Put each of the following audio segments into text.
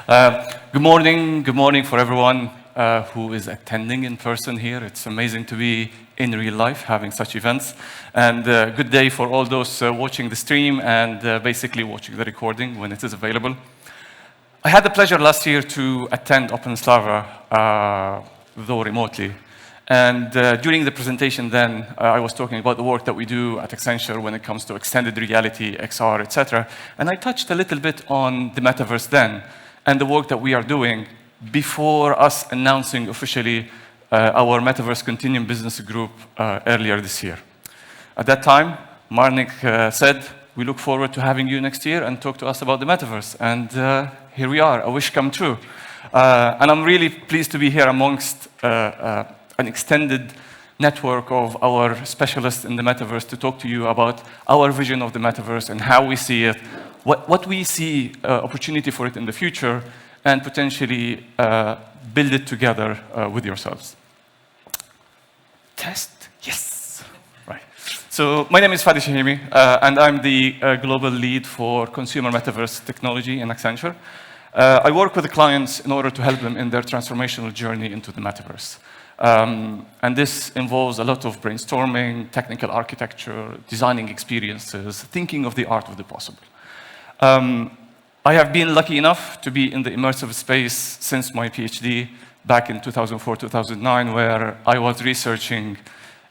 Good morning for everyone who is attending in person here. It's amazing to be in real life having such events. And good day for all those watching the stream and basically watching the recording when it is available. I had the pleasure last year to attend OpenSlava, though remotely. And during the presentation then, I was talking about the work that we do at Accenture when it comes to extended reality, XR, etc. And I touched a little bit on the Metaverse then, and the work that we are doing before us announcing officially our Metaverse Continuum Business Group earlier this year. At that time, Marnik said, we look forward to having you next year and talk to us about the Metaverse. And here we are, a wish come true. And I'm really pleased to be here amongst an extended network of our specialists in the Metaverse to talk to you about our vision of the Metaverse and how we see it, what we see opportunity for it in the future, and potentially build it together with yourselves. Test? Yes. Right. So my name is Fadi Chehimi, and I'm the global lead for consumer Metaverse technology in Accenture. I work with the clients in order to help them in their transformational journey into the Metaverse. And this involves a lot of brainstorming, technical architecture, designing experiences, thinking of the art of the possible. I have been lucky enough to be in the immersive space since my PhD back in 2004, 2009, where I was researching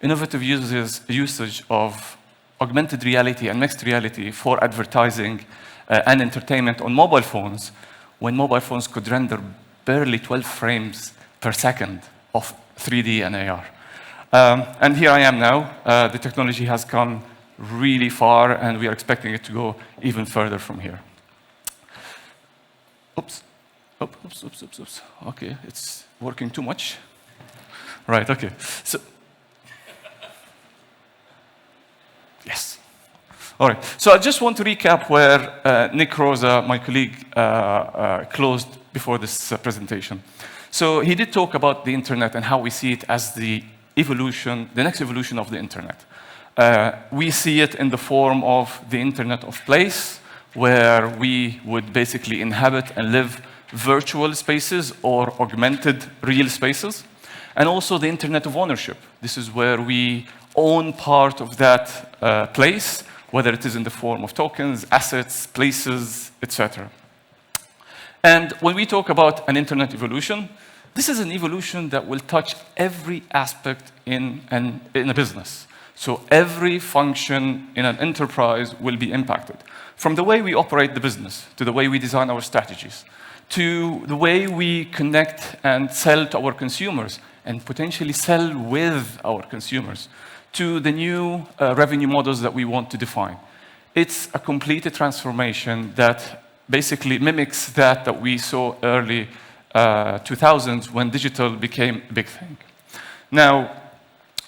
innovative usage of augmented reality and mixed reality for advertising and entertainment on mobile phones, when mobile phones could render barely 12 frames per second of 3D and AR. And here I am now. The technology has come really far, and we are expecting it to go even further from here. Oops. Oops. Okay, it's working too much. Right, okay. So, yes. All right, so I just want to recap where Nick Rosa, my colleague, closed before this presentation. So he did talk about the internet and how we see it as the evolution, the next evolution of the internet. We see it in the form of the internet of place, where we would basically inhabit and live virtual spaces or augmented real spaces. And also the internet of ownership. This is where we own part of that place, whether it is in the form of tokens, assets, places, etc. And when we talk about an internet evolution, this is an evolution that will touch every aspect in a business. So every function in an enterprise will be impacted. From the way we operate the business, to the way we design our strategies, to the way we connect and sell to our consumers, and potentially sell with our consumers, to the new revenue models that we want to define. It's a complete transformation that basically mimics that we saw early 2000s when digital became a big thing. Now,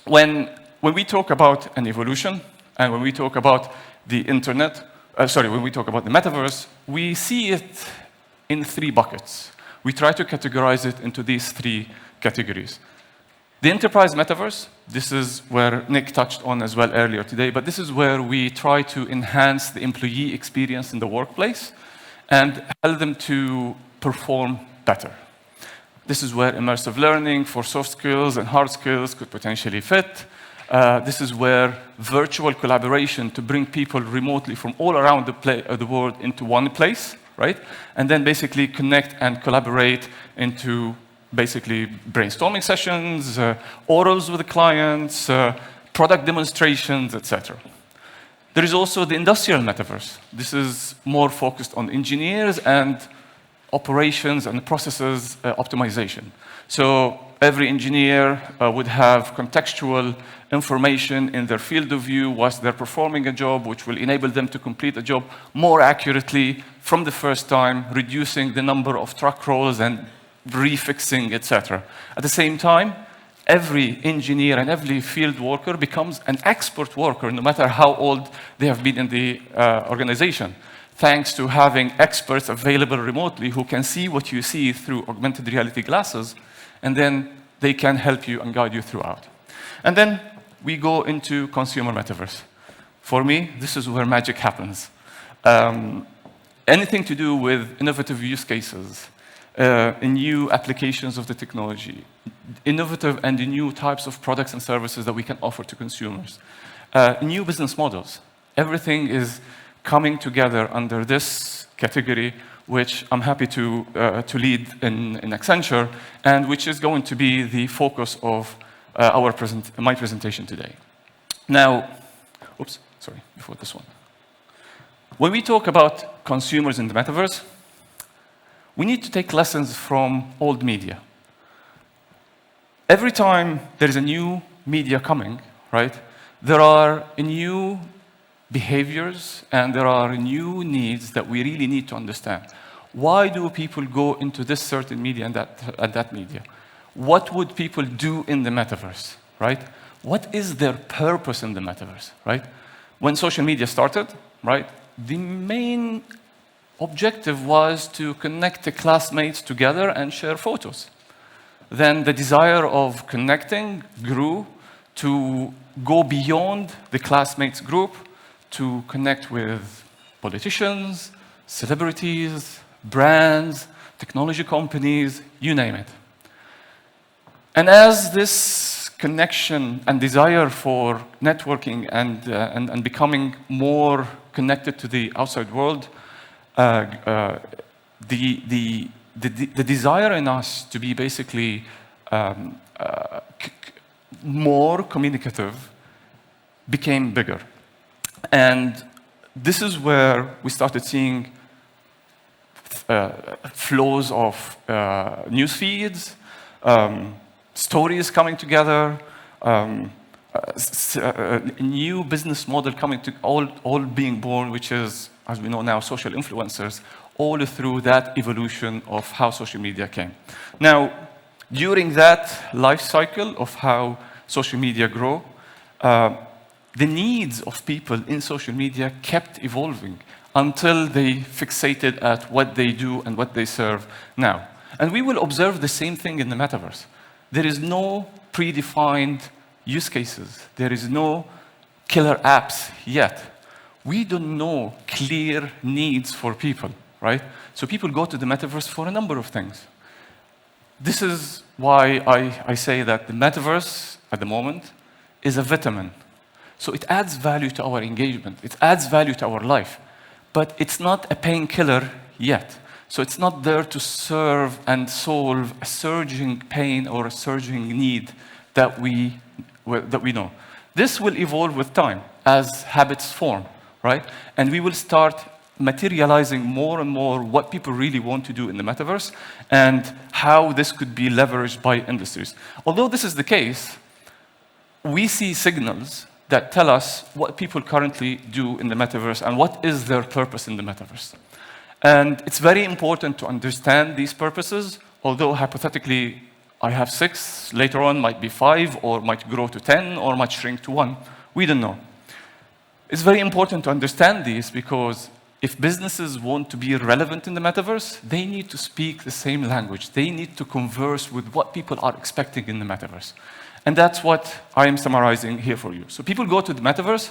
when we talk about an evolution, and when we talk about the internet, when we talk about the Metaverse, we see it in three buckets. We try to categorize it into these three categories. The enterprise Metaverse, this is where Nick touched on as well earlier today, but this is where we try to enhance the employee experience in the workplace and help them to perform better. This is where immersive learning for soft skills and hard skills could potentially fit. This is where virtual collaboration to bring people remotely from all around the world into one place, right? And then basically connect and collaborate into basically brainstorming sessions, orals with the clients, product demonstrations, etc. There is also the industrial Metaverse. This is more focused on engineers and operations and processes optimization. So every engineer would have contextual information in their field of view whilst they're performing a job, which will enable them to complete a job more accurately from the first time, reducing the number of truck rolls and refixing, etc. At the same time, every engineer and every field worker becomes an expert worker, no matter how old they have been in the organization, thanks to having experts available remotely who can see what you see through augmented reality glasses, and then they can help you and guide you throughout. And then we go into consumer Metaverse. For me, this is where magic happens. Anything to do with innovative use cases, in new applications of the technology, innovative and new types of products and services that we can offer to consumers, new business models. Everything is coming together under this category, which I'm happy to lead in Accenture, and which is going to be the focus of my presentation today. Now, oops, sorry, before this one. When we talk about consumers in the metaverse, we need to take lessons from old media. Every time there is a new media coming, right, there are new behaviors and there are new needs that we really need to understand. Why do people go into this certain media and that media? What would people do in the metaverse, right? What is their purpose in the metaverse, right? When social media started, right, the main objective was to connect the classmates together and share photos. Then the desire of connecting grew to go beyond the classmates group to connect with politicians, celebrities, brands, technology companies, you name it. And as this connection and desire for networking and becoming more connected to the outside world, the desire in us to be basically more communicative became bigger. And this is where we started seeing flows of news feeds, stories coming together, a new business model coming to all being born, which is, as we know now, social influencers, all through that evolution of how social media came. Now, during that life cycle of how social media grew, the needs of people in social media kept evolving until they fixated at what they do and what they serve now. And we will observe the same thing in the metaverse. There is no predefined use cases. There is no killer apps yet. We don't know clear needs for people, right? So people go to the metaverse for a number of things. This is why I say that the metaverse, at the moment, is a vitamin. So it adds value to our engagement. It adds value to our life. But it's not a painkiller yet. So it's not there to serve and solve a surging pain or a surging need that we know. This will evolve with time as habits form, right? And we will start materializing more and more what people really want to do in the metaverse and how this could be leveraged by industries. Although this is the case, we see signals that tell us what people currently do in the metaverse and what is their purpose in the metaverse. And it's very important to understand these purposes, although hypothetically I have 6, later on might be 5, or might grow to 10, or might shrink to 1. We don't know. It's very important to understand these because if businesses want to be relevant in the metaverse, they need to speak the same language. They need to converse with what people are expecting in the metaverse. And that's what I am summarizing here for you. So people go to the metaverse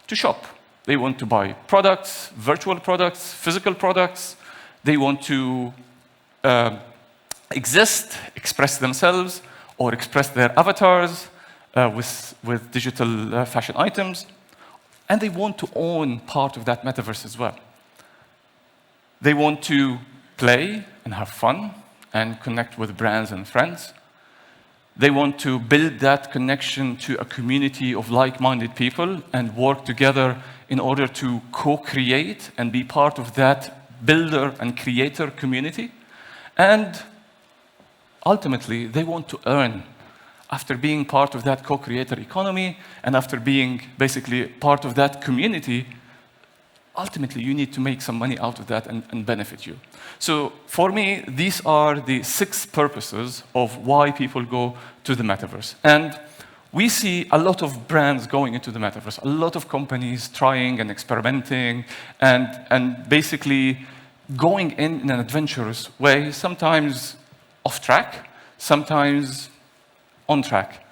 to shop. They want to buy products, virtual products, physical products. They want to exist, express themselves, or express their avatars with digital fashion items. And they want to own part of that metaverse as well. They want to play and have fun and connect with brands and friends. They want to build that connection to a community of like-minded people and work together in order to co-create and be part of that builder and creator community. And ultimately, they want to earn. After being part of that co-creator economy and after being basically part of that community, ultimately you need to make some money out of that and benefit you. So for me, these are the 6 purposes of why people go to the metaverse. And we see a lot of brands going into the metaverse, a lot of companies trying and experimenting and basically going in an adventurous way, sometimes off track, sometimes on track.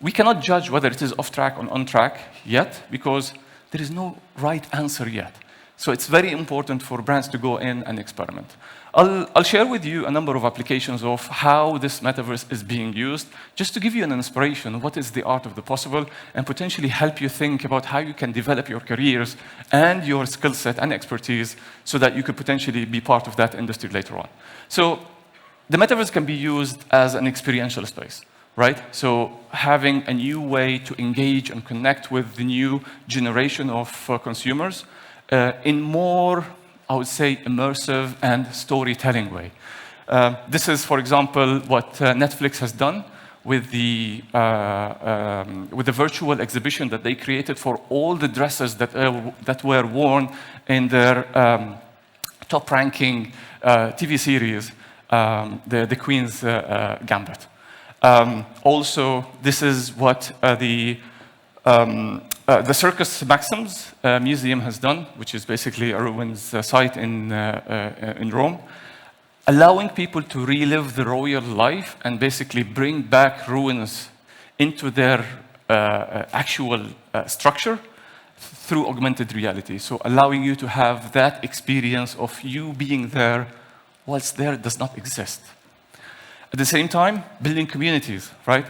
We cannot judge whether it is off track or on track yet because there is no right answer yet. So it's very important for brands to go in and experiment. I'll share with you a number of applications of how this metaverse is being used, just to give you an inspiration of what is the art of the possible, and potentially help you think about how you can develop your careers and your skill set and expertise so that you could potentially be part of that industry later on. So the metaverse can be used as an experiential space, right? So having a new way to engage and connect with the new generation of consumers in more, I would say, immersive and storytelling way. This is, for example, what Netflix has done with the virtual exhibition that they created for all the dresses that were worn in their top-ranking TV series, the Queen's Gambit. Also, this is what the Circus Maxims Museum has done, which is basically a ruins site in Rome, allowing people to relive the royal life and basically bring back ruins into their actual structure through augmented reality. So allowing you to have that experience of you being there whilst there does not exist. At the same time, building communities, right?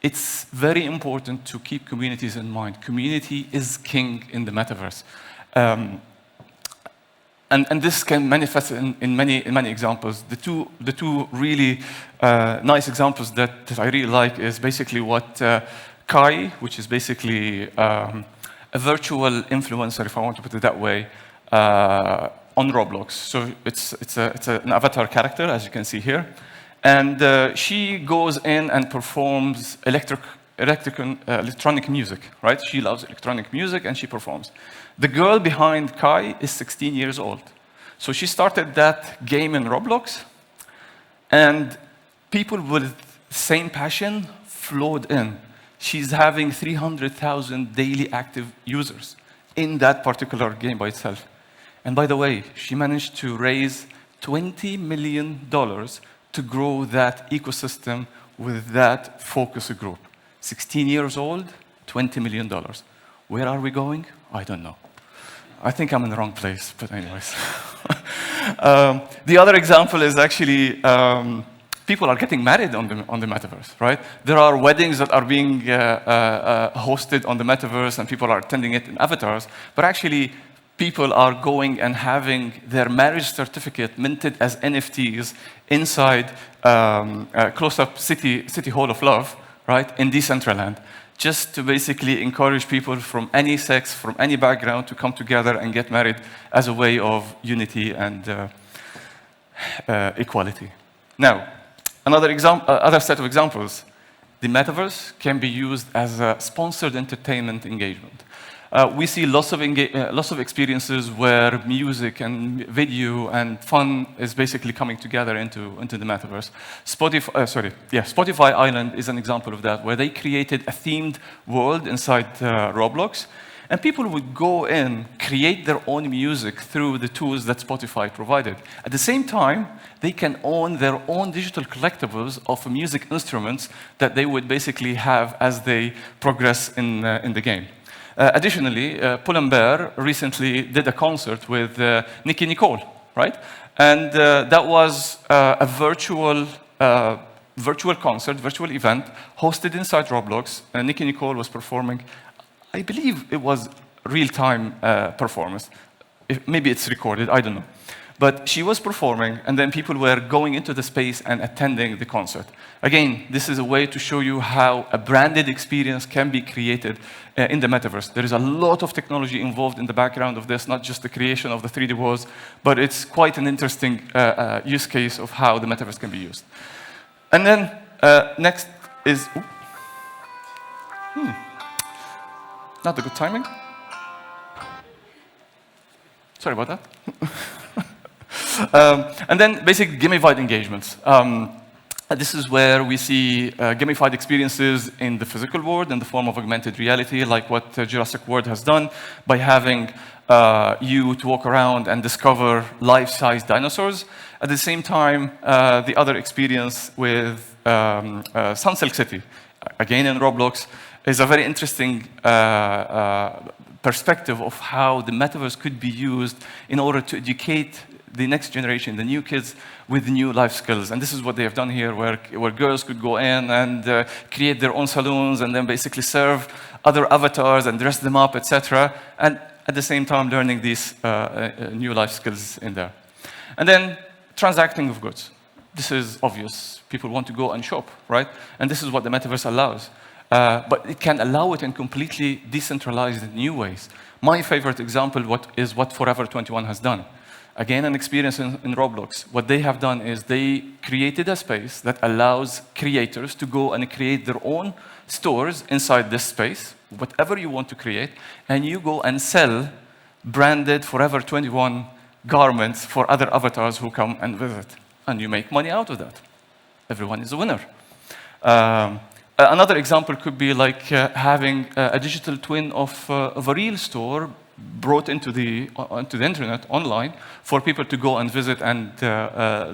It's very important to keep communities in mind. Community is king in the metaverse. And this can manifest in many examples. The two really nice examples that I really like is basically what Kai, which is basically a virtual influencer, if I want to put it that way, on Roblox. So it's an avatar character, as you can see here. And she goes in and performs electronic music, right? She loves electronic music and she performs. The girl behind Kai is 16 years old. So she started that game in Roblox, and people with the same passion flowed in. She's having 300,000 daily active users in that particular game by itself. And by the way, she managed to raise $20 million to grow that ecosystem with that focus group. 16 years old, $20 million. Where are we going? I don't know. I think I'm in the wrong place, but anyways. The other example is actually people are getting married on the metaverse, right? There are weddings that are being hosted on the metaverse and people are attending it in avatars, but actually people are going and having their marriage certificate minted as NFTs inside close-up city hall of love, right, in Decentraland, just to basically encourage people from any sex, from any background to come together and get married as a way of unity and equality. Now, other set of examples. The metaverse can be used as a sponsored entertainment engagement. We see lots of experiences where music and video and fun is basically coming together into the metaverse. Spotify Island is an example of that, where they created a themed world inside Roblox, and people would go in, create their own music through the tools that Spotify provided. At the same time, they can own their own digital collectibles of music instruments that they would basically have as they progress in the game. Additionally, Pull & Bear recently did a concert with Nicki Nicole, right? And that was a virtual concert, virtual event, hosted inside Roblox. Nicki Nicole was performing. I believe it was real-time performance. Maybe it's recorded, I don't know. But she was performing, and then people were going into the space and attending the concert. Again, this is a way to show you how a branded experience can be created in the metaverse. There is a lot of technology involved in the background of this, not just the creation of the 3D walls, but it's quite an interesting use case of how the metaverse can be used. And then next is... Not the good timing. Sorry about that. And then basic gamified engagements. This is where we see gamified experiences in the physical world in the form of augmented reality, like what Jurassic World has done by having you to walk around and discover life-size dinosaurs. At the same time, the other experience with Sunsilk City, again in Roblox, is a very interesting perspective of how the metaverse could be used in order to educate the next generation, the new kids, with new life skills. And this is what they have done here, where girls could go in and create their own salons and then basically serve other avatars and dress them up, etc. And at the same time, learning these new life skills in there. And then transacting of goods. This is obvious. People want to go and shop, right? And this is what the metaverse allows. But it can allow it in completely decentralized new ways. My favorite example is what Forever 21 has done. Again, an experience in Roblox. What they have done is they created a space that allows creators to go and create their own stores inside this space, whatever you want to create, and you go and sell branded Forever 21 garments for other avatars who come and visit. And you make money out of that. Everyone is a winner. Another example could be like having a digital twin of a real store brought into the internet, online, for people to go and visit and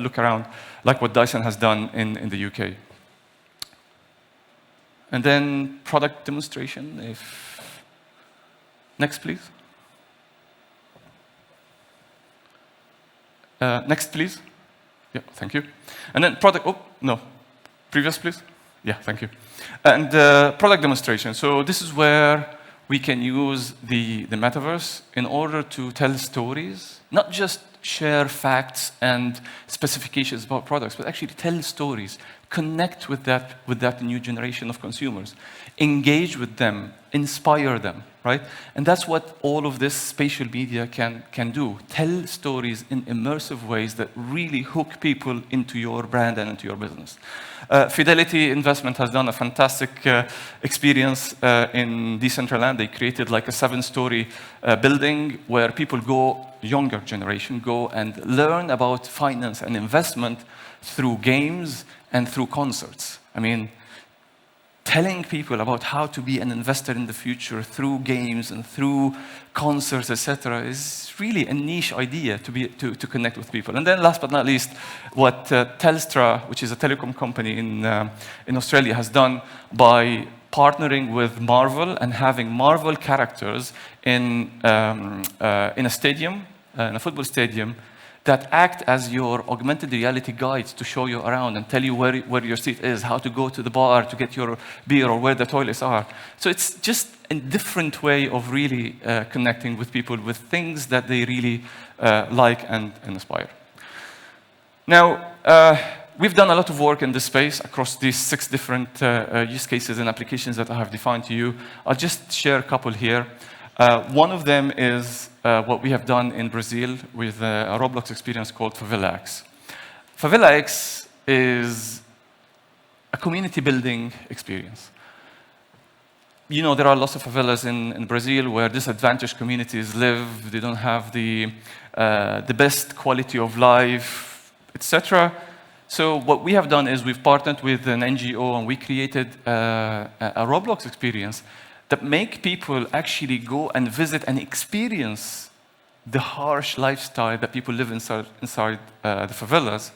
look around, like what Dyson has done in the UK. And then product demonstration, next please. Next please. Yeah, thank you. And then previous please. Yeah, thank you. And product demonstration. So this is where we can use the metaverse in order to tell stories, not just share facts and specifications about products, but actually tell stories, connect with that new generation of consumers, engage with them, inspire them, right? And that's what all of this spatial media can do. Tell stories in immersive ways that really hook people into your brand and into your business. Fidelity Investment has done a fantastic experience in Decentraland. They created like a 7-story building where people younger generation, go and learn about finance and investment through games and through concerts. I mean, telling people about how to be an investor in the future through games and through concerts, etc., is really a niche idea to connect with people. And then last but not least, what Telstra, which is a telecom company in Australia, has done by partnering with Marvel and having Marvel characters in a stadium, in a football stadium, that act as your augmented reality guides to show you around and tell you where your seat is, how to go to the bar to get your beer, or where the toilets are. So it's just a different way of really connecting with people with things that they really like and aspire. Now, we've done a lot of work in this space across these 6 different use cases and applications that I have defined to you. I'll just share a couple here. One of them is what we have done in Brazil with a Roblox experience called Favela X. Favela X is a community building experience. You know, there are lots of favelas in Brazil where disadvantaged communities live. They don't have the best quality of life, etc. So what we have done is we've partnered with an NGO and we created a Roblox experience that make people actually go and visit and experience the harsh lifestyle that people live inside the favelas,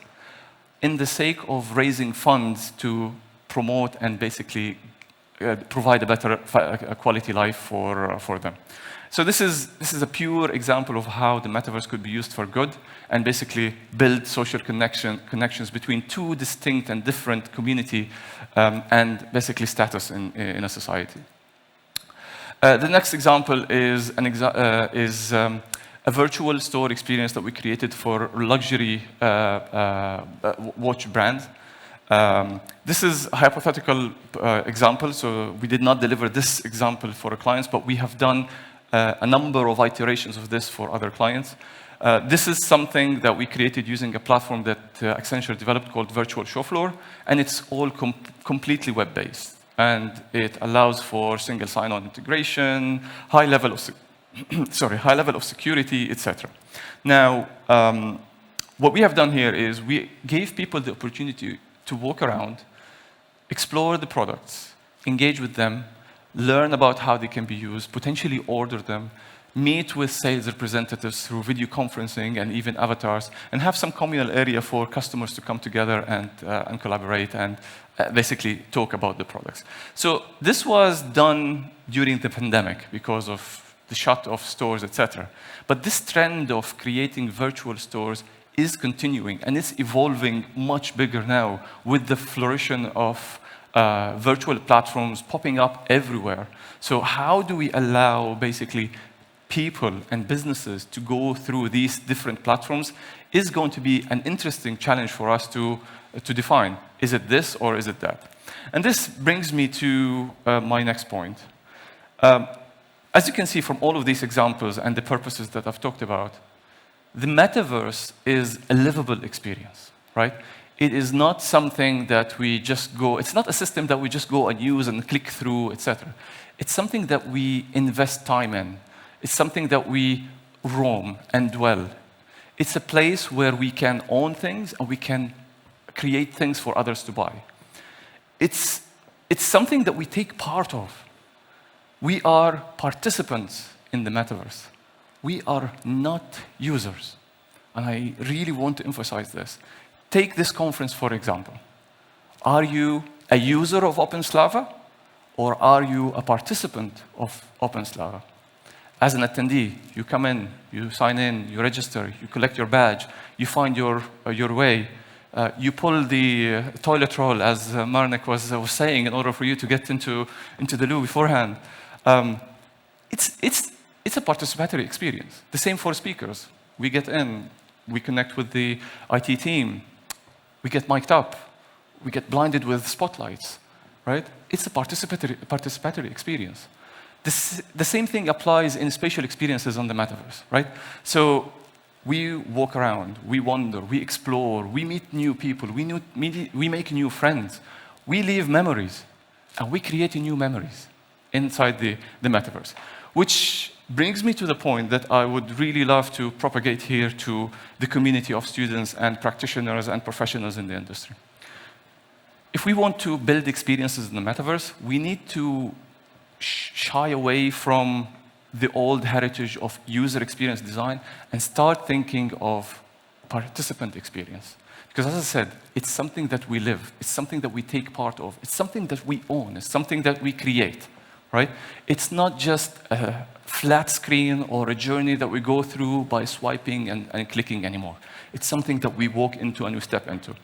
in the sake of raising funds to promote and basically provide a better quality life for them. So this is a pure example of how the metaverse could be used for good and basically build social connections between 2 distinct and different community and basically status in a society. The next example is a virtual store experience that we created for luxury watch brand. This is a hypothetical example, so we did not deliver this example for our clients, but we have done a number of iterations of this for other clients. This is something that we created using a platform that Accenture developed called Virtual Show Floor, and it's all completely web-based. And it allows for single sign-on integration, high level of security, etc. Now, what we have done here is we gave people the opportunity to walk around, explore the products, engage with them, learn about how they can be used, potentially order them, meet with sales representatives through video conferencing and even avatars, and have some communal area for customers to come together and collaborate and basically talk about the products. So this was done during the pandemic because of the shut of stores, etc. But this trend of creating virtual stores is continuing, and it's evolving much bigger now with the flourishing of virtual platforms popping up everywhere. So how do we allow basically people and businesses to go through these different platforms is going to be an interesting challenge for us to define. Is it this or is it that? And this brings me to my next point. As you can see from all of these examples and the purposes that I've talked about, the metaverse is a livable experience, right? It is not something that we just go, it's not a system that we just go and use and click through, etc. It's something that we invest time in. It's something that we roam and dwell. It's a place where we can own things and we can create things for others to buy. It's something that we take part of. We are participants in the metaverse. We are not users. And I really want to emphasize this. Take this conference, for example. Are you a user of OpenSlava, or are you a participant of OpenSlava? As an attendee, you come in, you sign in, you register, you collect your badge, you find your way, you pull the toilet roll, as Marnik was saying, in order for you to get into the loo beforehand. It's a participatory experience. The same for speakers. We get in, we connect with the IT team, we get mic'd up, we get blinded with spotlights, right? It's a participatory experience. The same thing applies in spatial experiences on the metaverse, right? So we walk around, we wander, we explore, we meet new people, we make new friends, we leave memories, and we create new memories inside the metaverse, which brings me to the point that I would really love to propagate here to the community of students and practitioners and professionals in the industry. If we want to build experiences in the metaverse, we need to shy away from the old heritage of user experience design and start thinking of participant experience. Because as I said, it's something that we live, it's something that we take part of, it's something that we own, it's something that we create, right? It's not just a flat screen or a journey that we go through by swiping and clicking anymore. It's something that we walk into and we step into.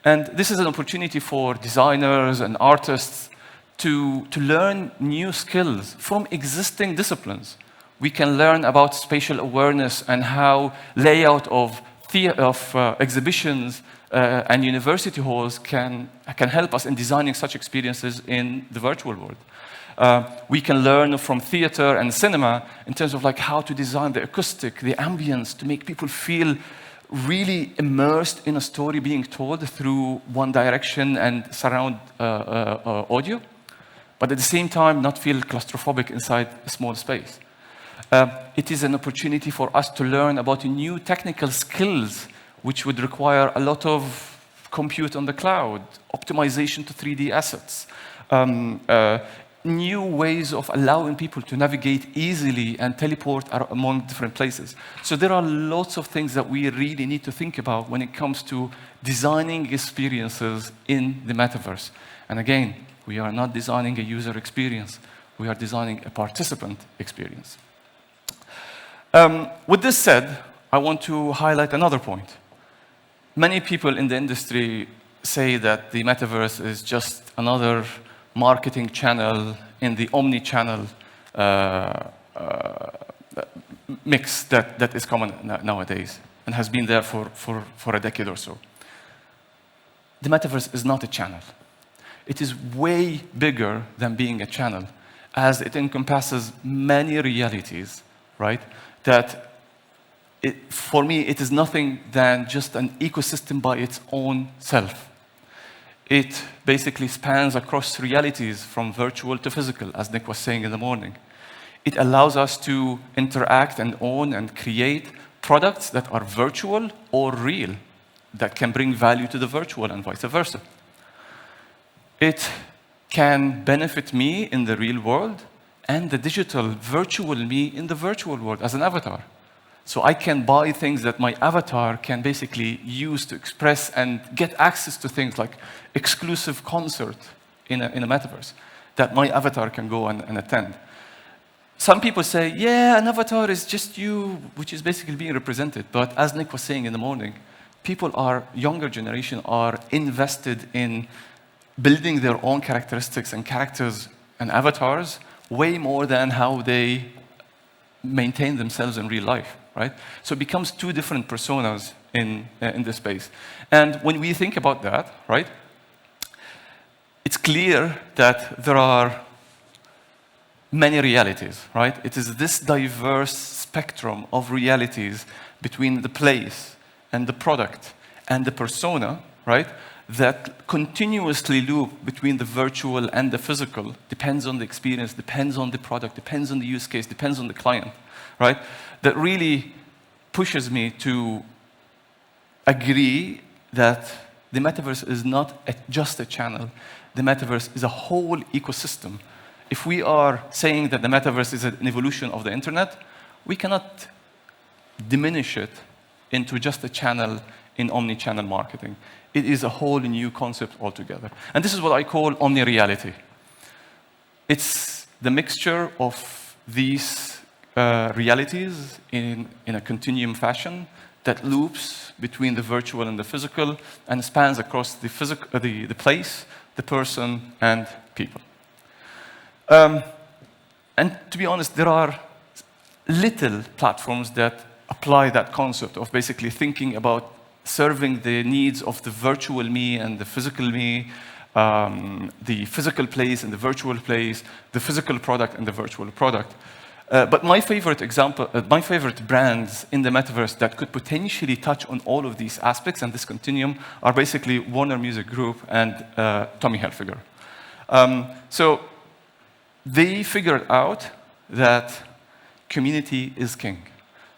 And this is an opportunity for designers and artists to learn new skills from existing disciplines. We can learn about spatial awareness and how layout of exhibitions and university halls can help us in designing such experiences in the virtual world. We can learn from theater and cinema in terms of like how to design the acoustic, the ambience, to make people feel really immersed in a story being told through one direction and surround audio, but at the same time not feel claustrophobic inside a small space. It is an opportunity for us to learn about new technical skills which would require a lot of compute on the cloud, optimization to 3D assets, new ways of allowing people to navigate easily and teleport among different places. So there are lots of things that we really need to think about when it comes to designing experiences in the metaverse. And again, we are not designing a user experience. We are designing a participant experience. With this said, I want to highlight another point. Many people in the industry say that the metaverse is just another marketing channel in the omni-channel mix that is common nowadays and has been there for a decade or so. The metaverse is not a channel. It is way bigger than being a channel, as it encompasses many realities, right? That for me, it is nothing than just an ecosystem by its own self. It basically spans across realities from virtual to physical, as Nick was saying in the morning. It allows us to interact and own and create products that are virtual or real, that can bring value to the virtual and vice versa. It can benefit me in the real world and the digital virtual me in the virtual world as an avatar. So I can buy things that my avatar can basically use to express and get access to things like exclusive concert in a metaverse that my avatar can go and attend. some people say, yeah, an avatar is just you, which is basically being represented. But as Nick was saying in the morning, younger generation are invested in building their own characteristics and characters and avatars way more than how they maintain themselves in real life, right? So it becomes two different personas in this space. And when we think about that, right, it's clear that there are many realities, right? It is this diverse spectrum of realities between the place and the product and the persona, right, that continuously loop between the virtual and the physical, depends on the experience, depends on the product, depends on the use case, depends on the client, right? That really pushes me to agree that the metaverse is not just a channel. The metaverse is a whole ecosystem. If we are saying that the metaverse is an evolution of the internet, we cannot diminish it into just a channel in omni-channel marketing. It is a whole new concept altogether. And this is what I call Omnireality. It's the mixture of these realities in a continuum fashion that loops between the virtual and the physical and spans across the place, the person, and people. And to be honest, there are little platforms that apply that concept of basically thinking about serving the needs of the virtual me and the physical me, the physical place and the virtual place, the physical product and the virtual product. But my favorite example, my favorite brands in the metaverse that could potentially touch on all of these aspects and this continuum are basically Warner Music Group and Tommy Hilfiger. So they figured out that community is king.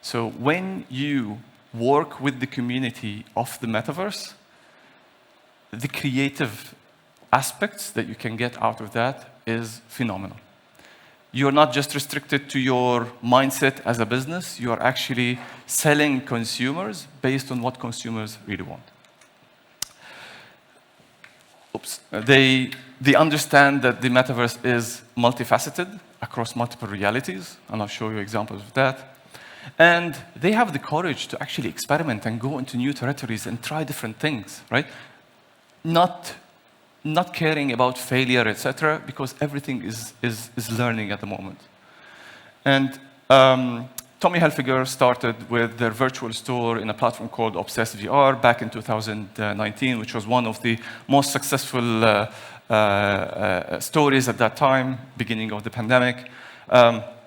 So when you work with the community of the metaverse, the creative aspects that you can get out of that is phenomenal. You're not just restricted to your mindset as a business, you are actually selling consumers based on what consumers really want. Oops. They understand that the metaverse is multifaceted across multiple realities, and I'll show you examples of that. And they have the courage to actually experiment and go into new territories and try different things, right? Not caring about failure, etc., because everything is learning at the moment. And Tommy Hilfiger started with their virtual store in a platform called Obsess VR back in 2019, which was one of the most successful stories at that time, beginning of the pandemic.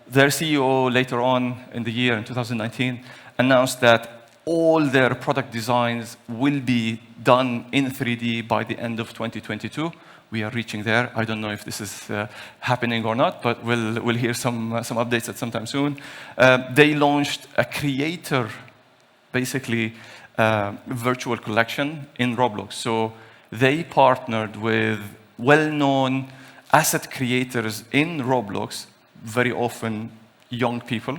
Their CEO later on in the year, in 2019, announced that all their product designs will be done in 3D by the end of 2022. We are reaching there. I don't know if this is happening or not, but we'll hear some updates at some time soon. They launched a creator, basically, virtual collection in Roblox. So they partnered with well-known asset creators in Roblox, very often young people,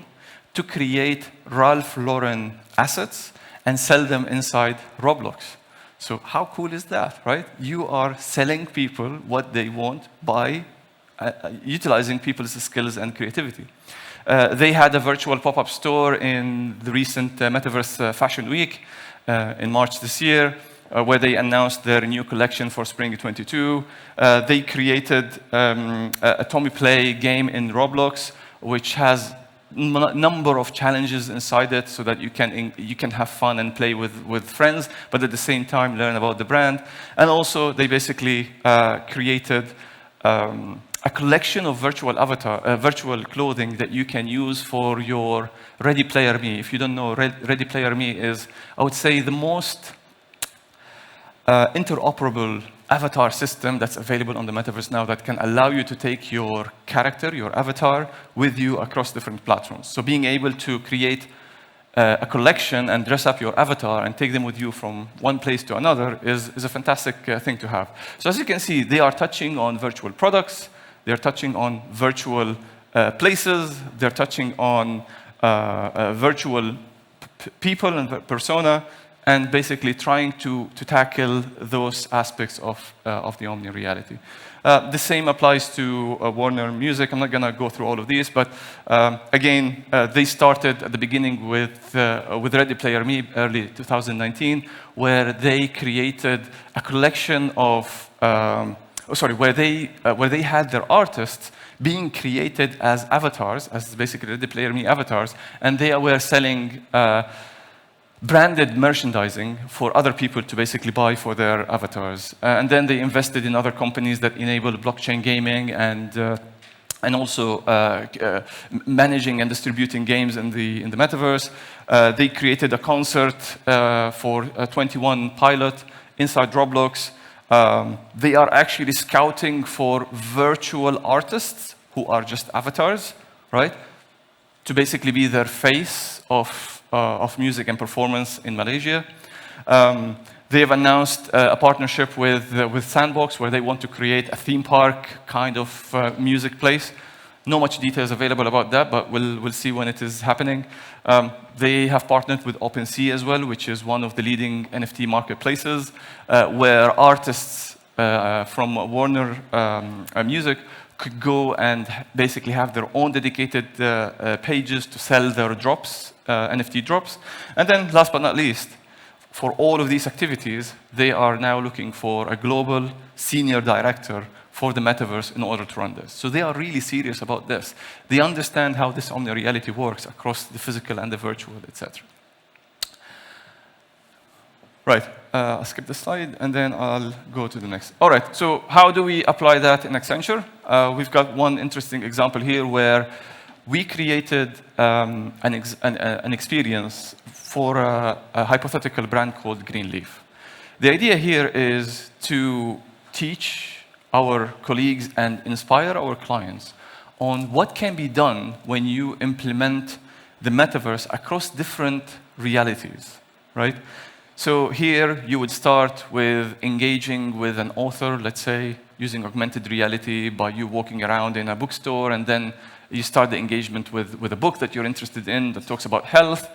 to create Ralph Lauren assets and sell them inside Roblox. So how cool is that, right? You are selling people what they want by utilizing people's skills and creativity. They had a virtual pop-up store in the recent Metaverse Fashion Week in March this year, where they announced their new collection for Spring 22. They created a Tommy Play game in Roblox, which has number of challenges inside it so that you can have fun and play with friends, but at the same time learn about the brand. And also they basically created a collection of virtual clothing that you can use for your Ready Player Me. If you don't know, Ready Player Me is, I would say, the most interoperable avatar system that's available on the metaverse now that can allow you to take your character, your avatar, with you across different platforms. So being able to create a collection and dress up your avatar and take them with you from one place to another is a fantastic thing to have. So as you can see, they are touching on virtual products, they're touching on virtual places, they're touching on virtual people and persona, and basically trying to tackle those aspects of the Omnireality. The same applies to Warner Music. I'm not going to go through all of these, but again, they started at the beginning with Ready Player Me, early 2019, where they created a collection of, where they had their artists being created as avatars, as basically Ready Player Me avatars, and they were selling branded merchandising for other people to basically buy for their avatars. And then they invested in other companies that enable blockchain gaming and also managing and distributing games in the metaverse. They created a concert for 21 Pilot inside Roblox. They are actually scouting for virtual artists who are just avatars, right? To basically be their face of music and performance in Malaysia. They have announced a partnership with Sandbox, where they want to create a theme park kind of music place. No much details available about that, but we'll see when it is happening. They have partnered with OpenSea as well, which is one of the leading NFT marketplaces, where artists from Warner Music could go and basically have their own dedicated pages to sell their drops, NFT drops. And then last but not least, for all of these activities, they are now looking for a global senior director for the metaverse in order to run this. So they are really serious about this. They understand how this Omnireality works across the physical and the virtual, etc. Right, I'll skip the slide, and then I'll go to the next. All right, so how do we apply that in Accenture? We've got one interesting example here where we created an experience for a hypothetical brand called Greenleaf. The idea here is to teach our colleagues and inspire our clients on what can be done when you implement the metaverse across different realities, right? So here you would start with engaging with an author, let's say, using augmented reality by you walking around in a bookstore, and then you start the engagement with a book that you're interested in that talks about health,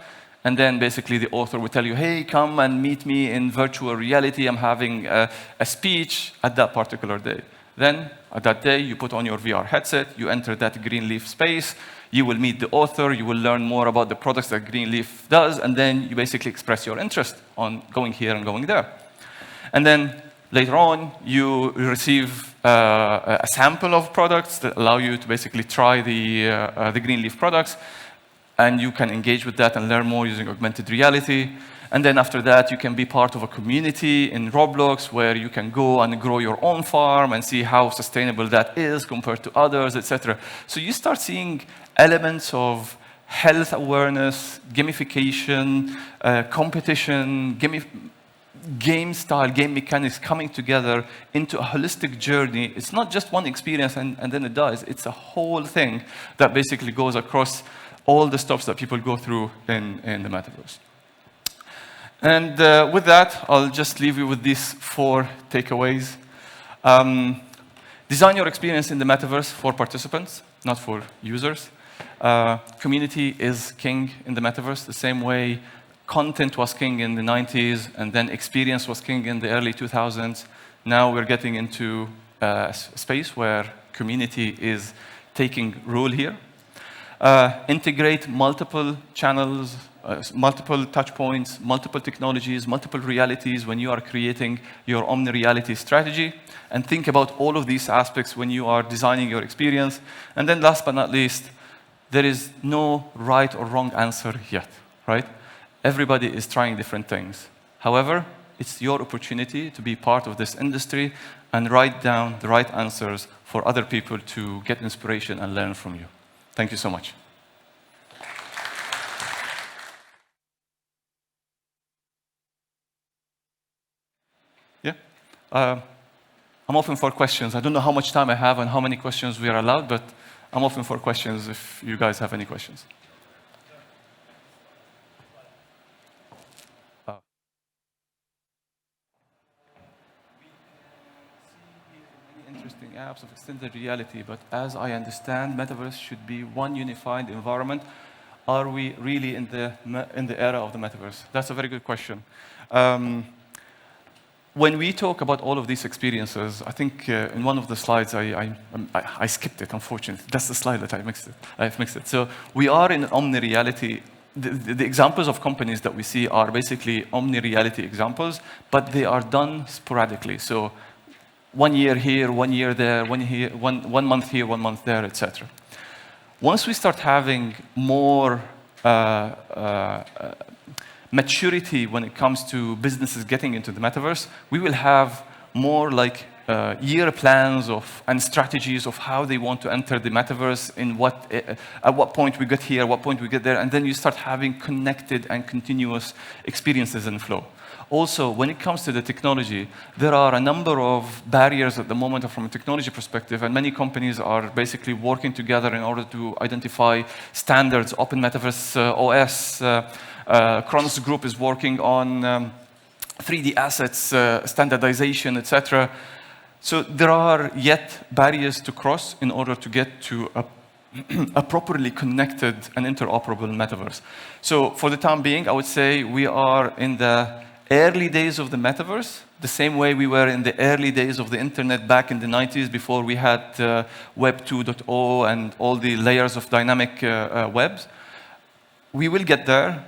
and then basically the author will tell you, hey, come and meet me in virtual reality. I'm having a speech at that particular day. Then, at that day, you put on your VR headset, you enter that Greenleaf space, you will meet the author, you will learn more about the products that Greenleaf does, and then you basically express your interest on going here and going there. And then later on, you receive a sample of products that allow you to basically try the Greenleaf products, and you can engage with that and learn more using augmented reality. And then after that, you can be part of a community in Roblox where you can go and grow your own farm and see how sustainable that is compared to others, etc. So you start seeing elements of health awareness, gamification, competition, game style, game mechanics coming together into a holistic journey. It's not just one experience and then it dies. It's a whole thing that basically goes across all the stuff that people go through in the metaverse. And with that, I'll just leave you with these 4 takeaways. Design your experience in the metaverse for participants, not for users. Community is king in the metaverse, the same way content was king in the 90s, and then experience was king in the early 2000s. Now we're getting into a space where community is taking role here. Integrate multiple channels, multiple touch points, multiple technologies, multiple realities when you are creating your Omnireality strategy. And think about all of these aspects when you are designing your experience. And then last but not least, there is no right or wrong answer yet, right? Everybody is trying different things. However, it's your opportunity to be part of this industry and write down the right answers for other people to get inspiration and learn from you. Thank you so much. Yeah. I'm open for questions. I don't know how much time I have and how many questions we are allowed, but I'm open for questions if you guys have any questions. Interesting apps of extended reality, but as I understand, Metaverse should be one unified environment are we really in the era of the metaverse? That's a very good question. When we talk about all of these experiences, I think in one of the slides I skipped it, unfortunately. That's the slide that I've mixed it. So we are in Omnireality. The examples of companies that we see are basically Omnireality examples, but they are done sporadically. So 1 year here, 1 year there, 1 month here, 1 month there, etc. Once we start having more maturity when it comes to businesses getting into the metaverse, we will have more like year plans and strategies of how they want to enter the metaverse, at what point we get here, what point we get there, and then you start having connected and continuous experiences and flow. Also, when it comes to the technology, there are a number of barriers at the moment from a technology perspective, and many companies are basically working together in order to identify standards. Open Metaverse OS, Kronos Group is working on 3D assets, standardization, etc. So there are yet barriers to cross in order to get to a properly connected and interoperable metaverse. So for the time being, I would say we are in the early days of the metaverse, the same way we were in the early days of the internet back in the 90s before we had Web 2.0 and all the layers of dynamic webs. We will get there.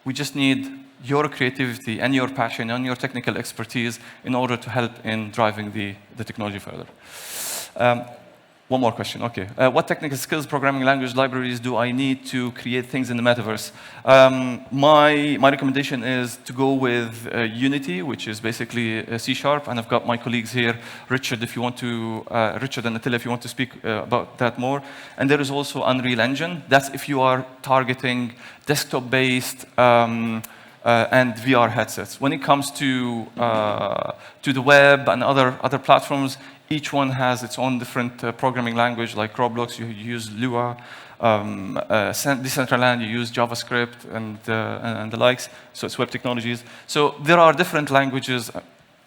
We just need your creativity and your passion and your technical expertise in order to help in driving the technology further. One more question, okay. What technical skills, programming language, libraries do I need to create things in the metaverse? My recommendation is to go with Unity, which is basically C#, and I've got my colleagues here, Richard, if you want to, Richard and Attila, if you want to speak about that more. And there is also Unreal Engine. That's if you are targeting desktop-based and VR headsets. When it comes to the web and other platforms, each one has its own different programming language. Like Roblox, you use Lua. Decentralization, you use JavaScript and the likes. So it's web technologies. So there are different languages.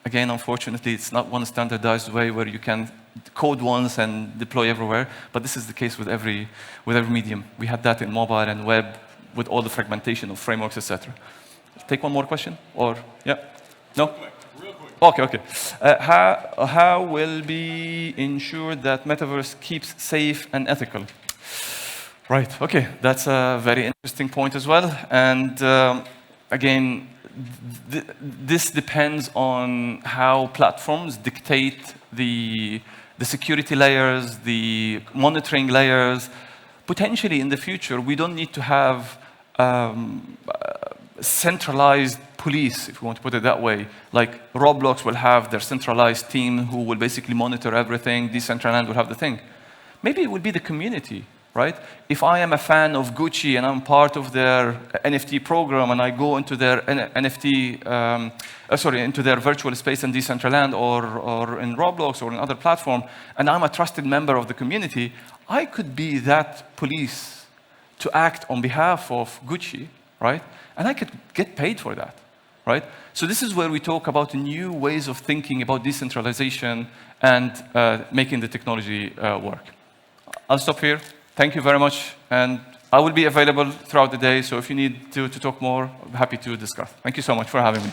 Again, unfortunately, it's not one standardized way where you can code once and deploy everywhere. But this is the case with every medium. We had that in mobile and web with all the fragmentation of frameworks, etc. Take one more question, or yeah, no. Real quick. Okay. How will be ensured that metaverse keeps safe and ethical? Right. Okay, that's a very interesting point as well. And again, this depends on how platforms dictate the security layers, the monitoring layers. Potentially in the future, we don't need to have centralized police, if you want to put it that way. Like Roblox will have their centralized team who will basically monitor everything. Decentraland will have the thing. Maybe it will be the community, right? If I am a fan of Gucci and I'm part of their NFT program and I go into their into their virtual space in Decentraland or in Roblox or in other platform, and I'm a trusted member of the community, I could be that police to act on behalf of Gucci, right? And I could get paid for that, right? So this is where we talk about new ways of thinking about decentralization and making the technology work. I'll stop here. Thank you very much. And I will be available throughout the day. So if you need to talk more, I'm happy to discuss. Thank you so much for having me.